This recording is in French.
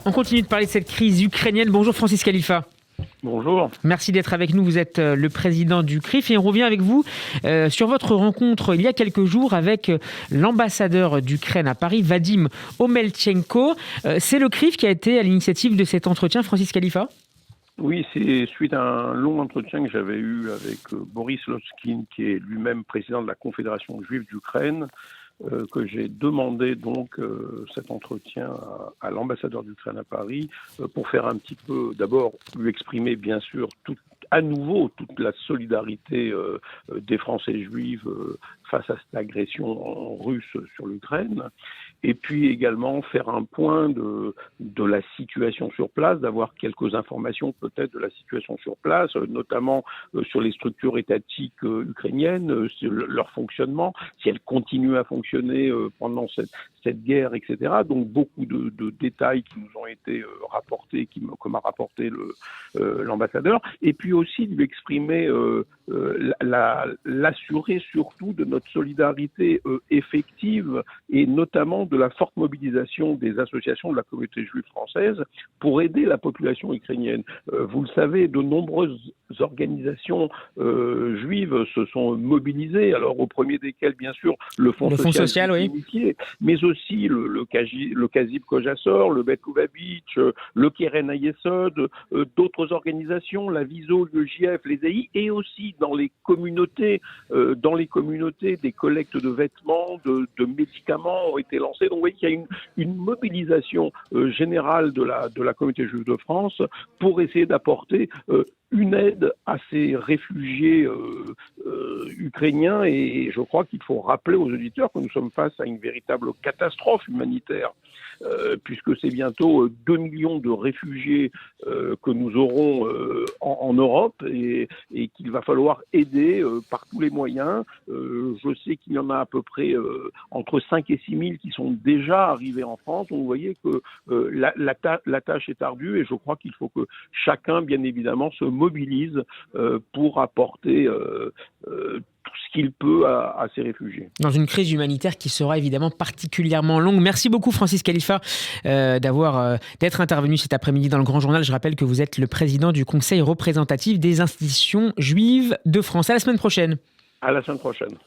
On continue de parler de cette crise ukrainienne. Bonjour Francis Khalifa. Bonjour. Merci d'être avec nous. Vous êtes le président du CRIF et on revient avec vous sur votre rencontre il y a quelques jours avec l'ambassadeur d'Ukraine à Paris, Vadim Omelchenko. C'est le CRIF qui a été à l'initiative de cet entretien, Francis Khalifa ? Oui, c'est suite à un long entretien que j'avais eu avec Boris Lotkin, qui est lui-même président de la Confédération juive d'Ukraine, que j'ai demandé donc cet entretien à l'ambassadeur d'Ukraine à Paris pour faire un petit peu, d'abord lui exprimer bien sûr à nouveau toute la solidarité des Français juifs face à cette agression russe sur l'Ukraine, et puis également faire un point de la situation sur place, d'avoir quelques informations peut-être de la situation sur place, notamment sur les structures étatiques ukrainiennes, sur leur fonctionnement, si elles continuent à fonctionner pendant cette guerre, etc. Donc beaucoup de détails qui nous ont été rapportés, que m'a rapporté l'ambassadeur, et puis aussi de lui exprimer l'assurer surtout de notre solidarité effective et notamment de la forte mobilisation des associations de la communauté juive française pour aider la population ukrainienne. Vous le savez, de nombreuses organisations juives se sont mobilisées, alors au premier desquelles bien sûr le Fonds social oui. Mais aussi le Kazib Kojasor, le Bet Lubavitch, le Keren Hayesod, d'autres organisations, la Viso, le JF, les EI, et aussi dans les communautés, des collectes de vêtements, de médicaments ont été lancées. Donc vous voyez qu'il y a une mobilisation générale de la communauté juive de France pour essayer d'apporter une aide à ces réfugiés ukrainiens, et je crois qu'il faut rappeler aux auditeurs que nous sommes face à une véritable catastrophe humanitaire, puisque c'est bientôt 2 millions de réfugiés que nous aurons en Europe et qu'il va falloir aider par tous les moyens. Je sais qu'il y en a à peu près entre 5 et 6 000 qui sont déjà arrivés en France. Donc vous voyez que la tâche est ardue, et je crois qu'il faut que chacun, bien évidemment, se mobilise pour apporter tout ce qu'il peut à ces réfugiés. Dans une crise humanitaire qui sera évidemment particulièrement longue. Merci beaucoup Francis Khalifa d'être intervenu cet après-midi dans le Grand Journal. Je rappelle que vous êtes le président du Conseil représentatif des institutions juives de France. À la semaine prochaine. À la semaine prochaine.